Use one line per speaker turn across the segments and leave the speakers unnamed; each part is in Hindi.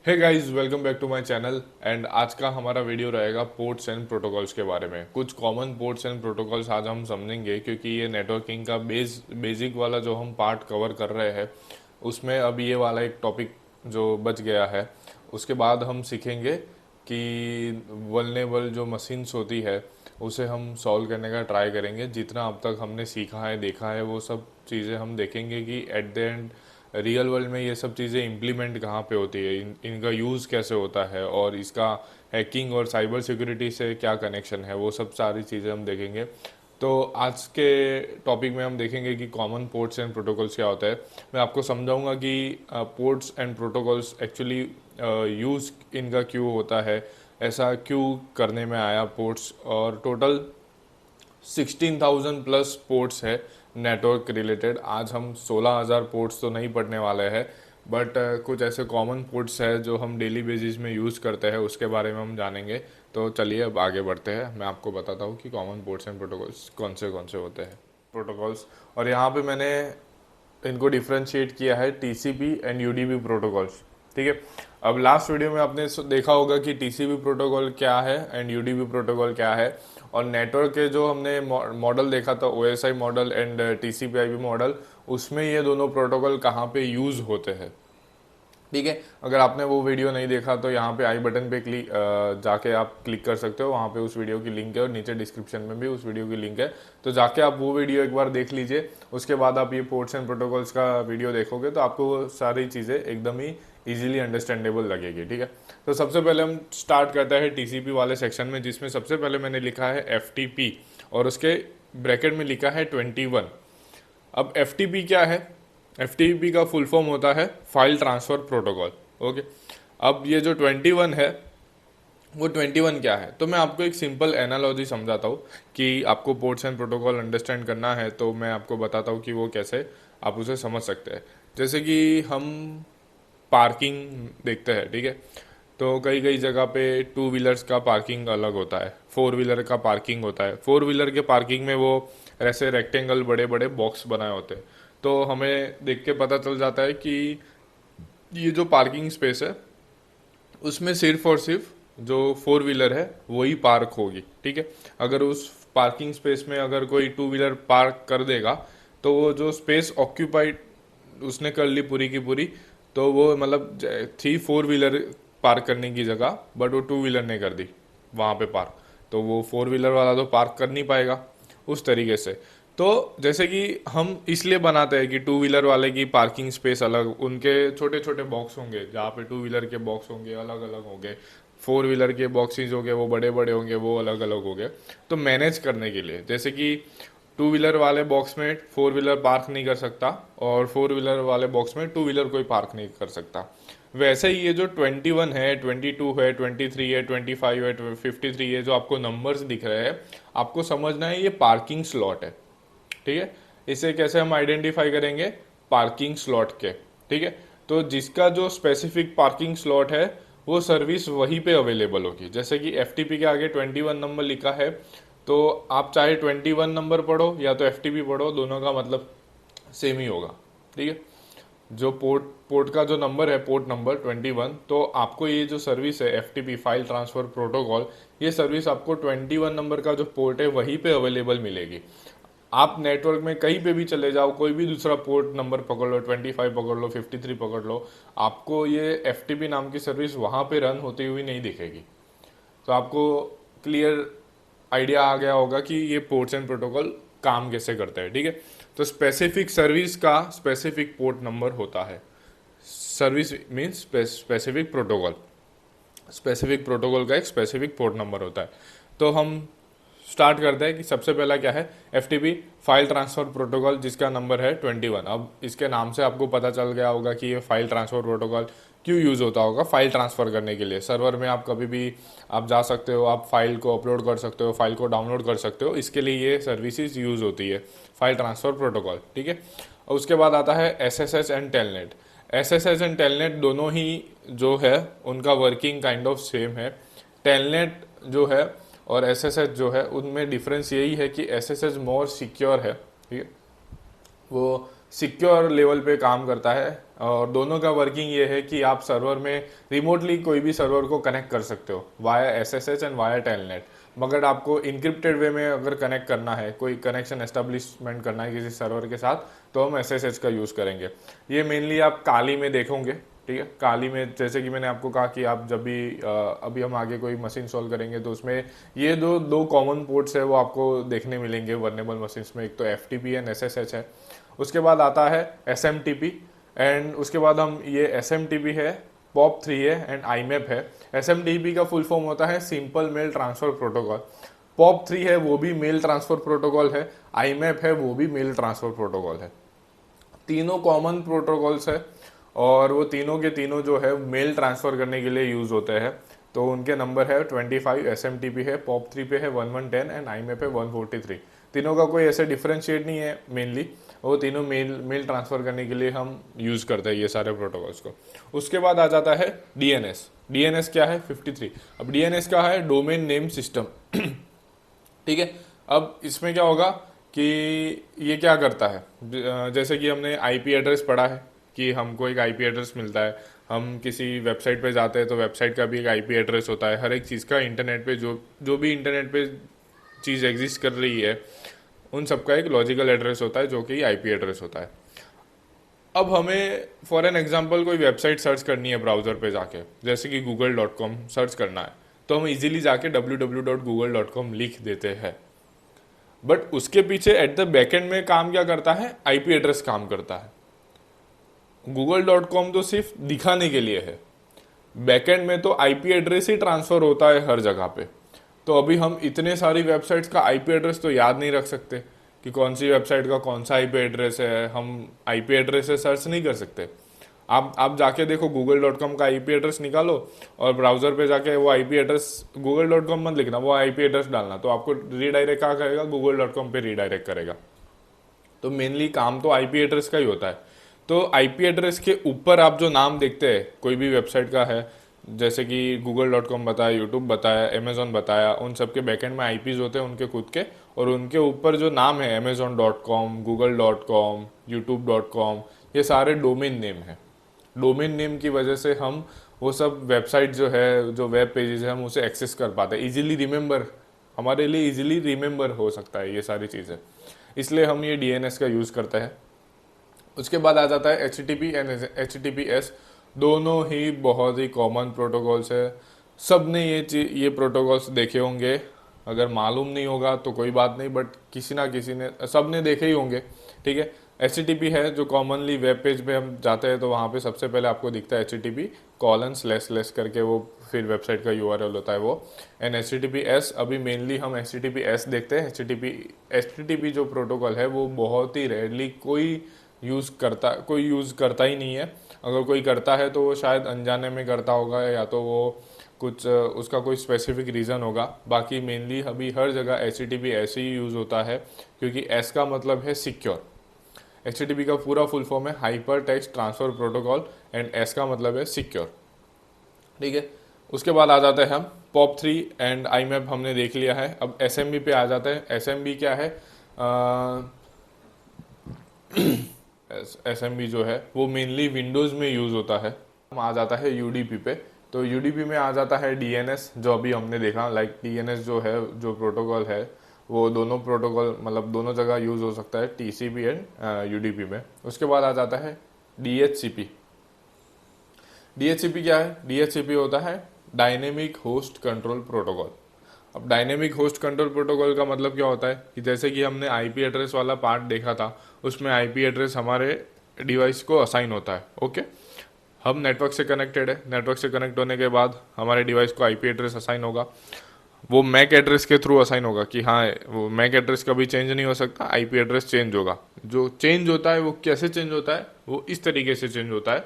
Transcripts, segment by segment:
Hey guys, welcome back to my channel. And आज का हमारा वीडियो रहेगा पोर्ट्स एंड प्रोटोकॉल्स के बारे में। कुछ कॉमन पोर्ट्स एंड प्रोटोकॉल्स आज हम समझेंगे, क्योंकि ये नेटवर्किंग का बेसिक वाला जो हम पार्ट कवर कर रहे हैं उसमें अब ये वाला एक टॉपिक जो बच गया है। उसके बाद हम सीखेंगे कि वल्नरेबल जो मशीन्स होती है उसे हम सॉल्व करने का ट्राई करेंगे। जितना अब तक हमने सीखा है, देखा है, वो सब चीज़ें हम देखेंगे कि at the end real world में ये सब चीज़ें इम्प्लीमेंट कहाँ पे होती है, इनका यूज़ कैसे होता है और इसका हैकिंग और साइबर सिक्योरिटी से क्या कनेक्शन है, वो सब सारी चीज़ें हम देखेंगे। तो आज के टॉपिक में हम देखेंगे कि कॉमन पोर्ट्स एंड प्रोटोकॉल्स क्या होता है। मैं आपको समझाऊंगा कि ports and protocols actually use इनका क्यों होता है, ऐसा क्यों करने में आया पोर्ट्स। और टोटल 16,000 प्लस पोर्ट्स है नेटवर्क रिलेटेड। आज हम 16,000 पोर्ट्स तो नहीं पढ़ने वाले हैं, बट कुछ ऐसे कॉमन पोर्ट्स है जो हम डेली बेसिस में यूज़ करते हैं, उसके बारे में हम जानेंगे। तो चलिए अब आगे बढ़ते हैं। मैं आपको बताता हूँ कि कॉमन पोर्ट्स एंड प्रोटोकॉल्स कौन से होते हैं प्रोटोकॉल्स। और यहाँ पे मैंने इनको डिफ्रेंशिएट किया है टीसीपी एंड यूडीपी प्रोटोकॉल्स। ठीक है। अब लास्ट वीडियो में आपने देखा होगा कि टीसीपी प्रोटोकॉल क्या है एंड यूडीपी प्रोटोकॉल क्या है। और नेटवर्क के जो हमने मॉडल देखा था, OSI model and TCP IP model, उसमें ये दोनों प्रोटोकॉल कहाँ पे यूज़ होते हैं। ठीक है। अगर आपने वो वीडियो नहीं देखा तो यहाँ पे आई बटन पे जाके आप क्लिक कर सकते हो, वहाँ पे उस वीडियो की लिंक है और नीचे डिस्क्रिप्शन में भी उस वीडियो की लिंक है। तो जाके आप वो वीडियो एक बार देख लीजिए। उसके बाद आप ये पोर्ट्स एंड प्रोटोकॉल्स का वीडियो देखोगे तो आपको वो सारी चीज़ें एकदम ही इजीली अंडरस्टैंडेबल लगेगी। ठीक है। तो सबसे पहले हम स्टार्ट करते हैं टीसीपी वाले सेक्शन में, जिसमें सबसे पहले मैंने लिखा है एफ और उसके ब्रैकेट में लिखा है 21। अब एफ क्या है? एफ का फुल फॉर्म होता है फाइल ट्रांसफ़र प्रोटोकॉल। ओके। अब ये जो 21 है, वो 21 क्या है? तो मैं आपको एक सिंपल एनालॉजी समझाता हूँ कि आपको पोर्ट्स एंड प्रोटोकॉल अंडरस्टैंड करना है, तो मैं आपको बताता हूँ कि वो कैसे आप उसे समझ सकते हैं। जैसे कि हम पार्किंग देखते हैं। ठीक है। तो कई कई जगह पे टू व्हीलर्स का पार्किंग अलग होता है, फोर व्हीलर का पार्किंग होता है। फोर व्हीलर के पार्किंग में वो ऐसे रेक्टेंगल बड़े बड़े बॉक्स बनाए होते हैं। तो हमें देख के पता चल जाता है कि ये जो पार्किंग स्पेस है उसमें सिर्फ और सिर्फ जो फोर व्हीलर है वही पार्क होगी। ठीक है। अगर उस पार्किंग स्पेस में अगर कोई टू व्हीलर पार्क कर देगा तो वो जो स्पेस ऑक्यूपाइड उसने कर ली पूरी की पूरी, तो वो मतलब थी फोर व्हीलर पार्क करने की जगह, बट वो टू व्हीलर ने कर दी वहाँ पे पार्क, तो वो फोर व्हीलर वाला तो पार्क कर नहीं पाएगा उस तरीके से। तो जैसे कि हम इसलिए बनाते हैं कि टू व्हीलर वाले की पार्किंग स्पेस अलग, उनके छोटे छोटे बॉक्स होंगे जहाँ पे टू व्हीलर के बॉक्स होंगे अलग अलग होंगे, फोर व्हीलर के बॉक्सेस होंगे वो बड़े बड़े होंगे, वो अलग अलग होंगे। तो मैनेज करने के लिए, जैसे कि टू व्हीलर वाले बॉक्स में फोर व्हीलर पार्क नहीं कर सकता और फोर व्हीलर वाले बॉक्स में टू व्हीलर कोई पार्क नहीं कर सकता, वैसे ही ये जो 21 है, 22 है, 23 है, 25 है, 53 है, जो आपको नंबर्स दिख रहे हैं, आपको समझना है ये पार्किंग स्लॉट है। ठीक है। इसे कैसे हम आइडेंटिफाई करेंगे? पार्किंग स्लॉट के। ठीक है। तो जिसका जो स्पेसिफिक पार्किंग स्लॉट है वो सर्विस वहीं पे अवेलेबल होगी। जैसे कि एफ के आगे 21 नंबर लिखा है, तो आप चाहे 21 नंबर पढ़ो या तो एफ पढ़ो, दोनों का मतलब सेम ही होगा। ठीक है। जो पोर्ट का जो नंबर है, पोर्ट नंबर 21, तो आपको ये जो सर्विस है एफ फाइल ट्रांसफर प्रोटोकॉल, ये सर्विस आपको 21 नंबर का जो पोर्ट है वहीं पे अवेलेबल मिलेगी। आप नेटवर्क में कहीं पे भी चले जाओ, कोई भी दूसरा पोर्ट नंबर पकड़ लो, 25 पकड़ लो, 53 पकड़ लो, आपको ये एफ नाम की सर्विस वहाँ पे रन होती हुई नहीं दिखेगी। तो आपको क्लियर आइडिया आ गया होगा कि ये पोर्ट्स एंड प्रोटोकॉल काम कैसे करता है। ठीक है। तो स्पेसिफिक सर्विस का स्पेसिफिक पोर्ट नंबर होता है। Service means specific protocol, specific protocol का एक स्पेसिफिक पोर्ट नंबर होता है। तो हम स्टार्ट करते हैं कि सबसे पहला क्या है, एफ फाइल ट्रांसफर प्रोटोकॉल, जिसका नंबर है 21। अब इसके नाम से आपको पता चल गया होगा कि ये फाइल ट्रांसफर प्रोटोकॉल क्यों यूज़ होता होगा। फाइल ट्रांसफ़र करने के लिए सर्वर में आप कभी भी आप जा सकते हो, आप फाइल को अपलोड कर सकते हो, फाइल को डाउनलोड कर सकते हो, इसके लिए ये सर्विसेज यूज़ होती है, फाइल ट्रांसफ़र प्रोटोकॉल। ठीक है। और उसके बाद आता है S and telnet. S and telnet दोनों ही जो है उनका वर्किंग काइंड ऑफ सेम है। टेलनेट जो है और एस जो है उनमें डिफरेंस यही है कि एस मोर सिक्योर है। ठीक है। वो सिक्योर लेवल पे काम करता है। और दोनों का वर्किंग ये है कि आप सर्वर में रिमोटली कोई भी सर्वर को कनेक्ट कर सकते हो via SSH and via telnet. मगर आपको इनक्रिप्टेड वे में अगर कनेक्ट करना है, कोई कनेक्शन एस्टेब्लिशमेंट करना है किसी सर्वर के साथ, तो हम एसएसएच का यूज़ करेंगे। ये मेनली आप काली में देखोगे, ठीक है। काली में जैसे कि मैंने आपको कहा कि आप जब भी अभी हम आगे कोई मशीन सॉल्व करेंगे तो उसमें ये दो कॉमन पोर्ट्स है वो आपको देखने मिलेंगे वर्नेबल मशीन्स में। एक तो एफटीपी एंड एसएसएच है। उसके बाद आता है एसएमटीपी, एंड उसके बाद हम ये एसएमटीपी है, पॉप3 है एंड आईमैप है। एसएमटीपी का फुल फॉर्म होता है सिंपल मेल ट्रांसफर प्रोटोकॉल। पॉप3 है वो भी मेल ट्रांसफर प्रोटोकॉल है, आईमैप है वो भी मेल ट्रांसफर प्रोटोकॉल है। तीनों कॉमन प्रोटोकॉल्स है और वो तीनों के तीनों जो है मेल ट्रांसफर करने के लिए यूज होते हैं। तो उनके नंबर है 25, एसएमटीपी है, पॉप3 पे है 1110 एंड आईमैप है 143। तीनों का कोई ऐसे डिफरेंशिएट नहीं है, मेनली वो तीनों मेल ट्रांसफर करने के लिए हम यूज करते हैं ये सारे प्रोटोकॉल्स को। उसके बाद आ जाता है डीएनएस। डीएनएस क्या है? 53। अब डीएनएस क्या है? Domain name system. ठीक है। अब इसमें क्या होगा कि ये क्या करता है, जैसे कि हमने आईपी एड्रेस पढ़ा है कि हमको एक आईपी एड्रेस मिलता है, हम किसी वेबसाइट पे जाते हैं तो वेबसाइट का भी एक आईपी एड्रेस होता है। हर एक चीज़ का इंटरनेट पे जो भी इंटरनेट पे चीज़ एग्जिस्ट कर रही है उन सबका एक लॉजिकल एड्रेस होता है जो कि आईपी एड्रेस होता है। अब हमें फॉर एन एग्जांपल कोई वेबसाइट सर्च करनी है ब्राउज़र पे जाके, जैसे कि google.com सर्च करना है, तो हम इजीली जाके www.google.com लिख देते हैं। बट उसके पीछे एट द बैकएंड में काम क्या करता है? आईपी एड्रेस काम करता है। google.com तो सिर्फ दिखाने के लिए है, बैकएंड में तो आईपी एड्रेस ही ट्रांसफर होता है हर जगह पे। तो अभी हम इतने सारी वेबसाइट्स का आईपी एड्रेस तो याद नहीं रख सकते कि कौन सी वेबसाइट का कौन सा आईपी एड्रेस है, हम आईपी एड्रेस से सर्च नहीं कर सकते। आप जाके देखो google.com का आईपी एड्रेस निकालो और ब्राउजर पे जाके वो आईपी एड्रेस google.com मत लिखना, वो आईपी एड्रेस डालना, तो आपको रीडायरेक्ट कहाँ करेगा? google.com पे रीडायरेक्ट करेगा। तो मेनली काम तो आईपी एड्रेस का ही होता है। तो आईपी एड्रेस के ऊपर आप जो नाम देखते हैं कोई भी वेबसाइट का है, जैसे कि google.com बताया, यूट्यूब बताया, अमेजोन बताया, उन सब के बैकएंड में आईपीज होते हैं उनके खुद के, और उनके ऊपर जो नाम है amazon.com, google.com, youtube.com, ये सारे डोमेन नेम है। डोमेन नेम की वजह से हम वो सब वेबसाइट जो है, जो वेब पेजेस है, हम उसे एक्सेस कर पाते हैं इजीली। रिमेंबर हमारे लिए इजीली रिमेंबर हो सकता है ये सारी चीज़ें, इसलिए हम ये डीएनएस का यूज़ करते हैं। उसके बाद आ जाता है HTTP एंड HTTPS। दोनों ही बहुत ही कॉमन प्रोटोकॉल्स है, सब ने ये प्रोटोकॉल्स देखे होंगे। अगर मालूम नहीं होगा तो कोई बात नहीं, बट किसी ना किसी ने, सब ने देखे ही होंगे, ठीक है। HTTP है जो कॉमनली वेब पेज पे हम जाते हैं तो वहाँ पे सबसे पहले आपको दिखता है HTTP:// करके, वो फिर वेबसाइट का URL होता है वो। एंड HTTPS, अभी मेनली हम HTTPS देखते हैं। HTTP जो प्रोटोकॉल है वो बहुत ही रेयरली कोई यूज़ करता ही नहीं है। अगर कोई करता है तो वो शायद अनजाने में करता होगा, या तो वो कुछ उसका कोई स्पेसिफिक रीज़न होगा। बाकी मेनली अभी हर जगह HTTP ऐसे ही यूज़ होता है, क्योंकि S का मतलब है सिक्योर। HTTP का पूरा फुल फॉर्म है hyper text transfer protocol, and S का मतलब है सिक्योर, ठीक है। उसके बाद आ जाते हैं हम पॉप3 एंड आईमैप हमने देख लिया है। अब SMB पे आ जाते हैं। SMB क्या है? SMB जो है वो मेनली विंडोज़ में यूज़ होता है। आ जाता है UDP पे, तो UDP में आ जाता है DNS, जो अभी हमने देखा। लाइक DNS जो है, जो प्रोटोकॉल है, वो दोनों प्रोटोकॉल मतलब दोनों जगह यूज़ हो सकता है, TCP एंड UDP में। उसके बाद आ जाता है DHCP। DHCP क्या है? DHCP होता है डायनेमिक होस्ट कंट्रोल प्रोटोकॉल। अब डायनेमिक होस्ट कंट्रोल प्रोटोकॉल का मतलब क्या होता है कि जैसे कि हमने आईपी एड्रेस वाला पार्ट देखा था, उसमें आईपी एड्रेस हमारे डिवाइस को असाइन होता है। ओके, हम नेटवर्क से कनेक्टेड है, नेटवर्क से कनेक्ट होने के बाद हमारे डिवाइस को आईपी एड्रेस असाइन होगा। वो मैक एड्रेस के थ्रू असाइन होगा कि हाँ, वो मैक एड्रेस कभी चेंज नहीं हो सकता, आईपी एड्रेस चेंज होगा। जो चेंज होता है वो कैसे चेंज होता है? वो इस तरीके से चेंज होता है,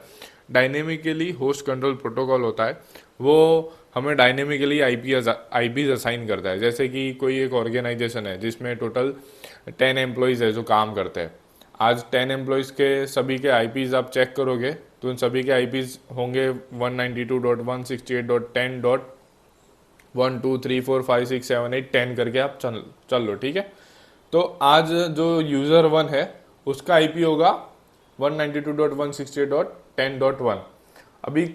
डायनेमिकली होस्ट कंट्रोल प्रोटोकॉल होता है वो, हमें डायनेमिकली आईपीज असाइन करता है। जैसे कि कोई एक ऑर्गेनाइजेशन है जिसमें टोटल 10 एम्प्लॉयज़ है जो काम करते हैं। आज 10 एम्प्लॉयज़ के सभी के आईपीज आप चेक करोगे तो उन सभी के आईपीज होंगे 192.168.10.1234567 करके आप चल लो, ठीक है। तो आज जो यूज़र 1 है उसका आईपी होगा 192.168.10.1। अभी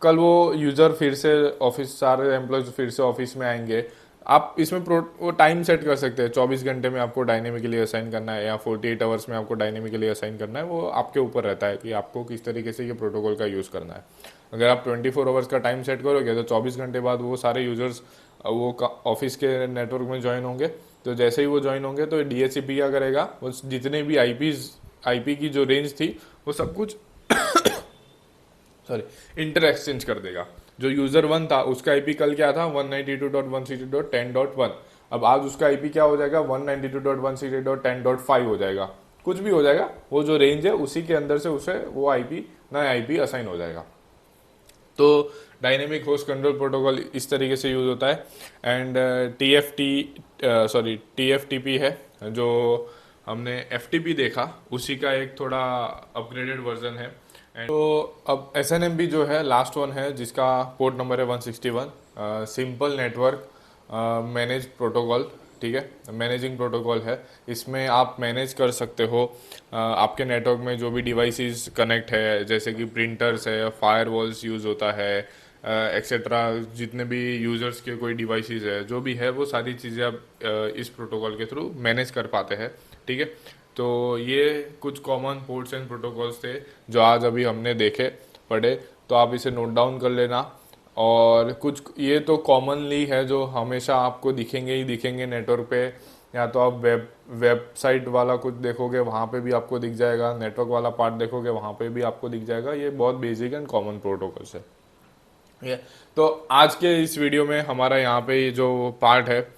कल वो यूज़र फिर से ऑफिस, सारे एम्प्लॉयज फिर से ऑफिस में आएंगे। आप इसमें वो टाइम सेट कर सकते हैं, 24 घंटे में आपको डायनेमिकली असाइन करना है या 48 आवर्स में आपको डायनेमिकली असाइन करना है। वो आपके ऊपर रहता है कि आपको किस तरीके से ये प्रोटोकॉल का यूज़ करना है। अगर आप 24 आवर्स का टाइम सेट करोगे तो 24 घंटे बाद वो सारे यूजर्स वो ऑफिस के नेटवर्क में ज्वाइन होंगे। तो जैसे ही वो ज्वाइन होंगे तो डीएचसीपी क्या करेगा, वो जितने भी आईपी की जो रेंज थी वो सब कुछ सॉरी इंटर एक्सचेंज कर देगा। जो यूजर 1 था उसका आईपी कल क्या था, 192.168.10.1। अब आज उसका आईपी क्या हो जाएगा, 192.168.10.5 हो जाएगा। कुछ भी हो जाएगा, वो जो रेंज है उसी के अंदर से उसे वो आईपी, नया आईपी असाइन हो जाएगा। तो डायनेमिक होस्ट कंट्रोल प्रोटोकॉल इस तरीके से यूज होता है। एंड टीएफटीपी है, जो हमने एफटीपी देखा उसी का एक थोड़ा अपग्रेडेड वर्जन है। तो अब एसएनएमपी जो है लास्ट वन है, जिसका पोर्ट नंबर है 161। सिंपल नेटवर्क मैनेज प्रोटोकॉल, ठीक है, मैनेजिंग प्रोटोकॉल है। इसमें आप मैनेज कर सकते हो आपके नेटवर्क में जो भी डिवाइसेस कनेक्ट है, जैसे कि प्रिंटर्स है, फायरवॉल्स यूज़ होता है, एक्सेट्रा। जितने भी यूज़र्स के कोई डिवाइसेस है, जो भी है, वो सारी चीज़ें आप इस प्रोटोकॉल के थ्रू मैनेज कर पाते हैं, ठीक है। तो ये कुछ कॉमन पोर्ट्स एंड प्रोटोकॉल्स थे जो आज अभी हमने देखे पढ़े। तो आप इसे नोट डाउन कर लेना। और कुछ ये तो कॉमनली है जो हमेशा आपको दिखेंगे ही दिखेंगे नेटवर्क पे। या तो आप वेबसाइट वाला कुछ देखोगे, वहाँ पे भी आपको दिख जाएगा। नेटवर्क वाला पार्ट देखोगे, वहाँ पे भी आपको दिख जाएगा। ये बहुत बेसिक एंड कॉमन प्रोटोकॉल्स है। ये तो आज के इस वीडियो में हमारा यहाँ पे ये जो पार्ट है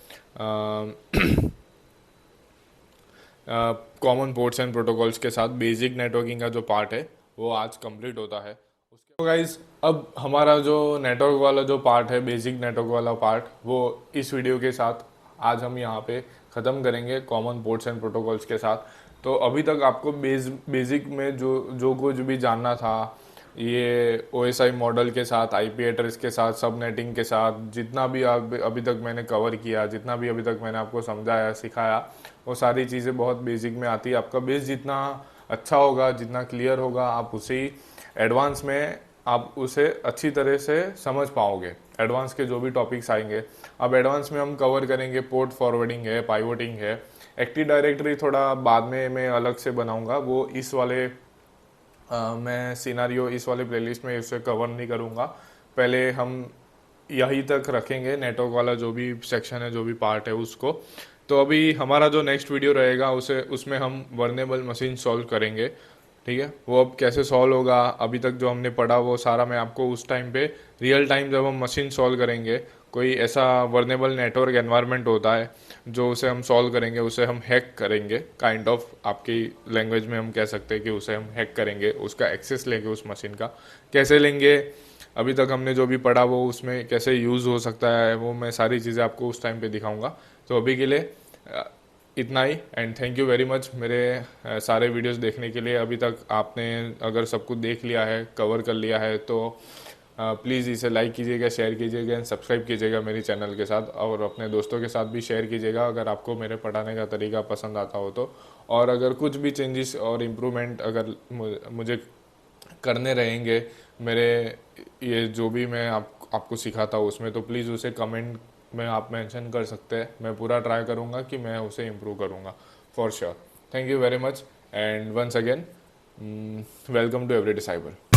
कॉमन पोर्ट्स एंड प्रोटोकॉल्स के साथ बेसिक नेटवर्किंग का जो पार्ट है वो आज कंप्लीट होता है। उसके तो गाइज अब हमारा जो नेटवर्क वाला जो पार्ट है, बेसिक नेटवर्क वाला पार्ट, वो इस वीडियो के साथ आज हम यहाँ पे ख़त्म करेंगे कॉमन पोर्ट्स एंड प्रोटोकॉल्स के साथ। तो अभी तक आपको बेसिक में जो कुछ भी जानना था, ये ओएसआई मॉडल के साथ, आईपी एड्रेस के साथ, सब नेटिंग के साथ, जितना भी अभी तक मैंने कवर किया, जितना भी अभी तक मैंने आपको समझाया, सिखाया, वो सारी चीज़ें बहुत बेसिक में आती है। आपका बेस जितना अच्छा होगा, जितना क्लियर होगा, आप उसी एडवांस में आप उसे अच्छी तरह से समझ पाओगे। एडवांस के जो भी टॉपिक्स आएंगे, अब एडवांस में हम कवर करेंगे पोर्ट फॉरवर्डिंग है, पाइवोटिंग है। एक्टिव डायरेक्टरी थोड़ा बाद में मैं अलग से बनाऊंगा, वो इस वाले मैं सिनारियो इस वाले प्लेलिस्ट में इसे कवर नहीं करूँगा। पहले हम यहीं तक रखेंगे नेटवर्क वाला जो भी सेक्शन है, जो भी पार्ट है उसको। तो अभी हमारा जो नेक्स्ट वीडियो रहेगा उसमें हम वर्नेबल मशीन सॉल्व करेंगे, ठीक है। वो अब कैसे सॉल्व होगा, अभी तक जो हमने पढ़ा वो सारा मैं आपको उस टाइम पे रियल टाइम जब हम मशीन सॉल्व करेंगे, कोई ऐसा वर्नेबल नेटवर्क एनवायरनमेंट होता है जो उसे हम सॉल्व करेंगे, उसे हम हैक करेंगे, काइंड ऑफ आपकी लैंग्वेज में हम कह सकते हैं कि उसे हम हैक करेंगे, उसका एक्सेस लेंगे उस मशीन का। कैसे लेंगे, अभी तक हमने जो भी पढ़ा वो उसमें कैसे यूज़ हो सकता है, वो मैं सारी चीज़ें आपको उस टाइम पे दिखाऊंगा। तो अभी के लिए इतना ही। And thank you very much मेरे सारे वीडियोस देखने के लिए। अभी तक आपने अगर सब कुछ देख लिया है, कवर कर लिया है, तो प्लीज़ इसे लाइक कीजिएगा, शेयर कीजिएगा एंड सब्सक्राइब कीजिएगा मेरे चैनल के साथ। और अपने दोस्तों के साथ भी शेयर कीजिएगा अगर आपको मेरे पढ़ाने का तरीका पसंद आता हो तो। और अगर कुछ भी चेंजेस और इम्प्रूवमेंट अगर मुझे करने रहेंगे मेरे ये जो भी मैं आपको सिखाता हूँ उसमें, तो प्लीज़ उसे कमेंट में आप मेंशन कर सकते हैं। मैं पूरा ट्राई करूँगा कि मैं उसे इम्प्रूव करूँगा for sure. Thank you very much and once again welcome to Everyday cyber.